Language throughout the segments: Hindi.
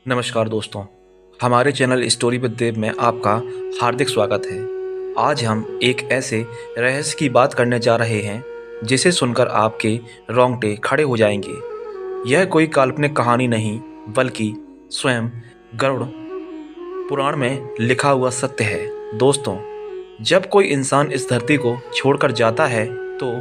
नमस्कार दोस्तों, हमारे चैनल स्टोरी विद देव में आपका हार्दिक स्वागत है। आज हम एक ऐसे रहस्य की बात करने जा रहे हैं जिसे सुनकर आपके रोंगटे खड़े हो जाएंगे। यह कोई काल्पनिक कहानी नहीं बल्कि स्वयं गरुड़ पुराण में लिखा हुआ सत्य है। दोस्तों, जब कोई इंसान इस धरती को छोड़कर जाता है तो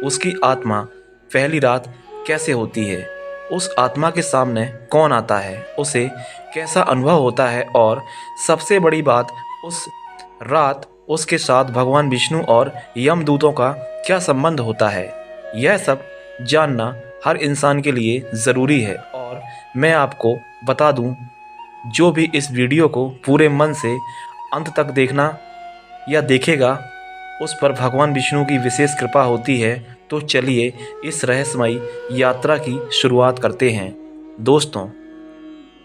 उसकी आत्मा पहली रात कैसे होती है, उस आत्मा के सामने कौन आता है, उसे कैसा अनुभव होता है और सबसे बड़ी बात, उस रात उसके साथ भगवान विष्णु और यमदूतों का क्या संबंध होता है, यह सब जानना हर इंसान के लिए ज़रूरी है। और मैं आपको बता दूं, जो भी इस वीडियो को पूरे मन से अंत तक देखना या देखेगा उस पर भगवान विष्णु की विशेष कृपा होती है। तो चलिए इस रहस्यमयी यात्रा की शुरुआत करते हैं। दोस्तों,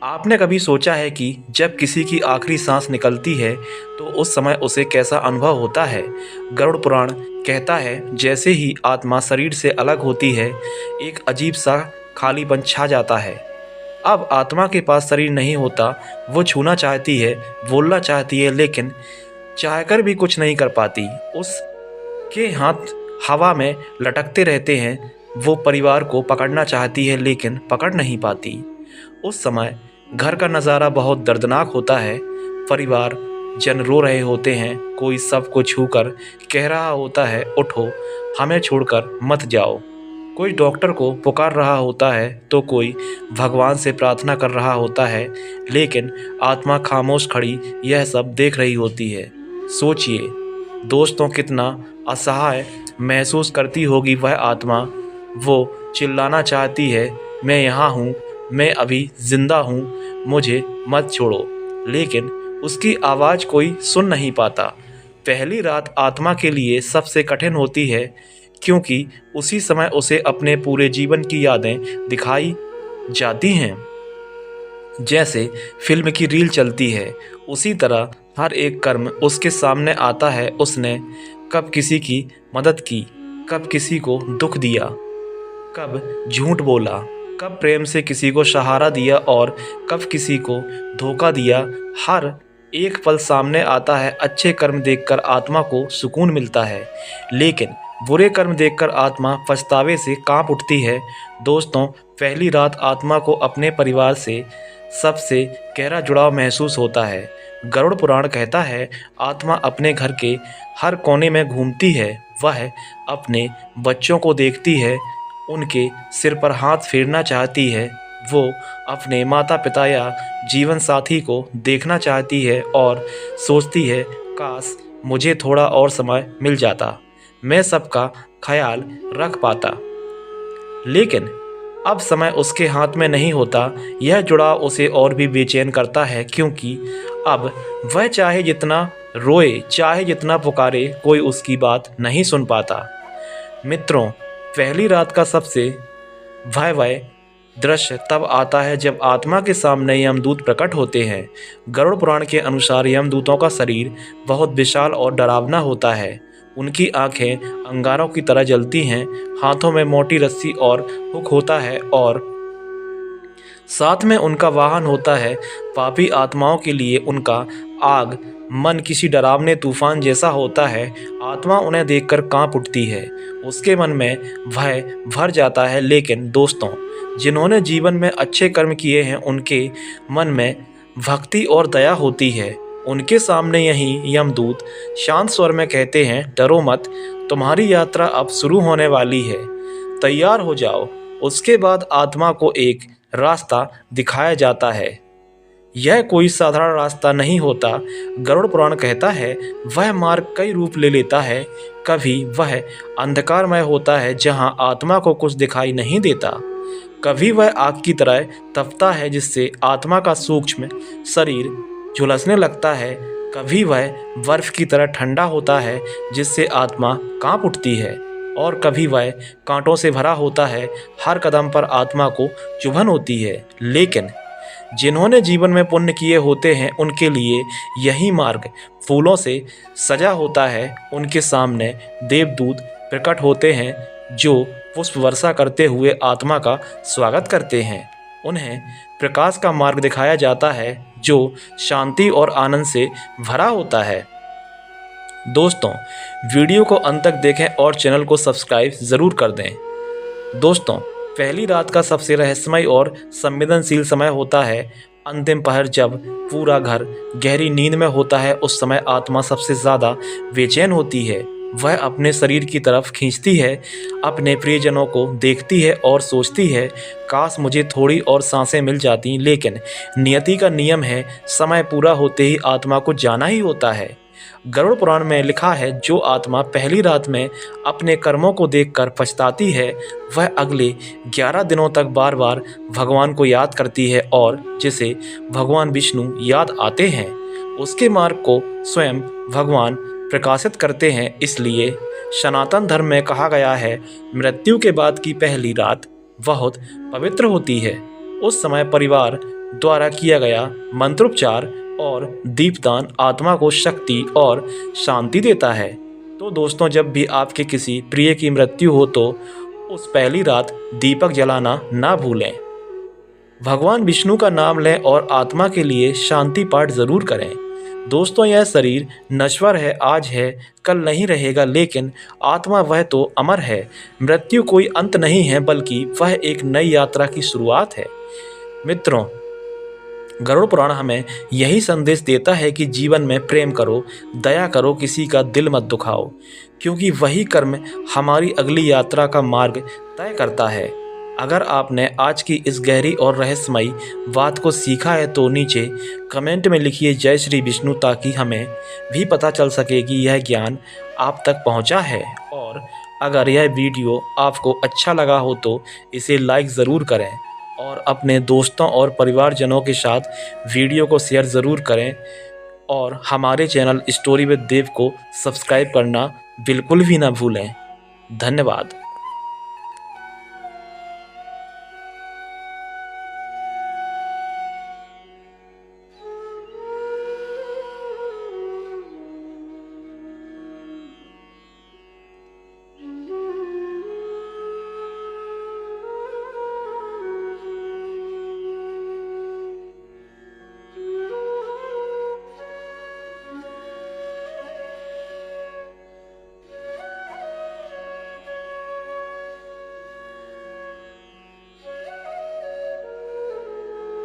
आपने कभी सोचा है कि जब किसी की आखिरी सांस निकलती है तो उस समय उसे कैसा अनुभव होता है? गरुड़ पुराण कहता है जैसे ही आत्मा शरीर से अलग होती है एक अजीब सा खालीपन छा जाता है। अब आत्मा के पास शरीर नहीं होता, वो छूना चाहती है, बोलना चाहती है, लेकिन चाहकर भी कुछ नहीं कर पाती। उसके हाथ हवा में लटकते रहते हैं। वो परिवार को पकड़ना चाहती है लेकिन पकड़ नहीं पाती। उस समय घर का नज़ारा बहुत दर्दनाक होता है। परिवार जन रो रहे होते हैं, कोई सबको छूकर कह रहा होता है, उठो, हमें छोड़कर मत जाओ। कोई डॉक्टर को पुकार रहा होता है तो कोई भगवान से प्रार्थना कर रहा होता है, लेकिन आत्मा खामोश खड़ी यह सब देख रही होती है। सोचिए दोस्तों, कितना असहाय महसूस करती होगी वह आत्मा। वो चिल्लाना चाहती है, मैं यहाँ हूँ, मैं अभी जिंदा हूँ, मुझे मत छोड़ो, लेकिन उसकी आवाज़ कोई सुन नहीं पाता। पहली रात आत्मा के लिए सबसे कठिन होती है क्योंकि उसी समय उसे अपने पूरे जीवन की यादें दिखाई जाती हैं। जैसे फिल्म की रील चलती है, उसी तरह हर एक कर्म उसके सामने आता है। उसने कब किसी की मदद की, कब किसी को दुख दिया, कब झूठ बोला, कब प्रेम से किसी को सहारा दिया और कब किसी को धोखा दिया। हर एक पल सामने आता है। अच्छे कर्म देखकर आत्मा को सुकून मिलता है, लेकिन बुरे कर्म देखकर आत्मा पछतावे से कांप उठती है। दोस्तों, पहली रात आत्मा को अपने परिवार से सबसे गहरा जुड़ाव महसूस होता है। गरुड़ पुराण कहता है आत्मा अपने घर के हर कोने में घूमती है। वह अपने बच्चों को देखती है, उनके सिर पर हाथ फेरना चाहती है। वो अपने माता पिता या जीवन साथी को देखना चाहती है और सोचती है, काश मुझे थोड़ा और समय मिल जाता, मैं सबका ख्याल रख पाता। लेकिन अब समय उसके हाथ में नहीं होता। यह जुड़ाव उसे और भी बेचैन करता है क्योंकि अब वह चाहे जितना रोए, चाहे जितना पुकारे, कोई उसकी बात नहीं सुन पाता। मित्रों, पहली रात का सबसे भयावह दृश्य तब आता है जब आत्मा के सामने यमदूत प्रकट होते हैं। गरुड़ पुराण के अनुसार यमदूतों का शरीर बहुत विशाल और डरावना होता है। उनकी आंखें अंगारों की तरह जलती हैं, हाथों में मोटी रस्सी और हुक होता है और साथ में उनका वाहन होता है। पापी आत्माओं के लिए उनका आग मन किसी डरावने तूफान जैसा होता है। आत्मा उन्हें देखकर कांप उठती है, उसके मन में भय भर जाता है। लेकिन दोस्तों, जिन्होंने जीवन में अच्छे कर्म किए हैं उनके मन में भक्ति और दया होती है। उनके सामने यही यमदूत शांत स्वर में कहते हैं, डरो मत, तुम्हारी यात्रा अब शुरू होने वाली है, तैयार हो जाओ। उसके बाद आत्मा को एक रास्ता दिखाया जाता है। यह कोई साधारण रास्ता नहीं होता। गरुड़ पुराण कहता है वह मार्ग कई रूप ले लेता है। कभी वह अंधकारमय होता है जहां आत्मा को कुछ दिखाई नहीं देता, कभी वह आग की तरह तपता है जिससे आत्मा का सूक्ष्म शरीर झुलसने लगता है, कभी वह बर्फ की तरह ठंडा होता है जिससे आत्मा कांप उठती है, और कभी वह कांटों से भरा होता है, हर कदम पर आत्मा को चुभन होती है। लेकिन जिन्होंने जीवन में पुण्य किए होते हैं उनके लिए यही मार्ग फूलों से सजा होता है। उनके सामने देवदूत प्रकट होते हैं जो पुष्प वर्षा करते हुए आत्मा का स्वागत करते हैं। उन्हें प्रकाश का मार्ग दिखाया जाता है जो शांति और आनंद से भरा होता है। दोस्तों, वीडियो को अंत तक देखें और चैनल को सब्सक्राइब ज़रूर कर दें। दोस्तों, पहली रात का सबसे रहस्यमय और संवेदनशील समय होता है अंतिम पहर, जब पूरा घर गहरी नींद में होता है। उस समय आत्मा सबसे ज़्यादा बेचैन होती है। वह अपने शरीर की तरफ खींचती है, अपने प्रियजनों को देखती है और सोचती है, काश मुझे थोड़ी और सांसें मिल जाती। लेकिन नियति का नियम है, समय पूरा होते ही आत्मा को जाना ही होता है। गरुड़ पुराण में लिखा है, जो आत्मा पहली रात में अपने कर्मों को देखकर पछताती है, वह अगले 11 दिनों तक बार बार भगवान को याद करती है, और जिसे भगवान विष्णु याद आते हैं उसके मार्ग को स्वयं भगवान प्रकाशित करते हैं। इसलिए सनातन धर्म में कहा गया है, मृत्यु के बाद की पहली रात बहुत पवित्र होती है। उस समय परिवार द्वारा किया गया मंत्रोच्चार और दीपदान आत्मा को शक्ति और शांति देता है। तो दोस्तों, जब भी आपके किसी प्रिय की मृत्यु हो तो उस पहली रात दीपक जलाना ना भूलें। भगवान विष्णु का नाम लें और आत्मा के लिए शांति पाठ जरूर करें। दोस्तों, यह शरीर नश्वर है, आज है कल नहीं रहेगा, लेकिन आत्मा वह तो अमर है। मृत्यु कोई अंत नहीं है, बल्कि वह एक नई यात्रा की शुरुआत है। मित्रों, गरुड़ पुराण हमें यही संदेश देता है कि जीवन में प्रेम करो, दया करो, किसी का दिल मत दुखाओ, क्योंकि वही कर्म हमारी अगली यात्रा का मार्ग तय करता है। अगर आपने आज की इस गहरी और रहस्यमयी बात को सीखा है तो नीचे कमेंट में लिखिए जय श्री विष्णु, ताकि हमें भी पता चल सके कि यह ज्ञान आप तक पहुंचा है। और अगर यह वीडियो आपको अच्छा लगा हो तो इसे लाइक ज़रूर करें और अपने दोस्तों और परिवारजनों के साथ वीडियो को शेयर ज़रूर करें। और हमारे चैनल स्टोरी विद देव को सब्सक्राइब करना बिल्कुल भी ना भूलें। धन्यवाद।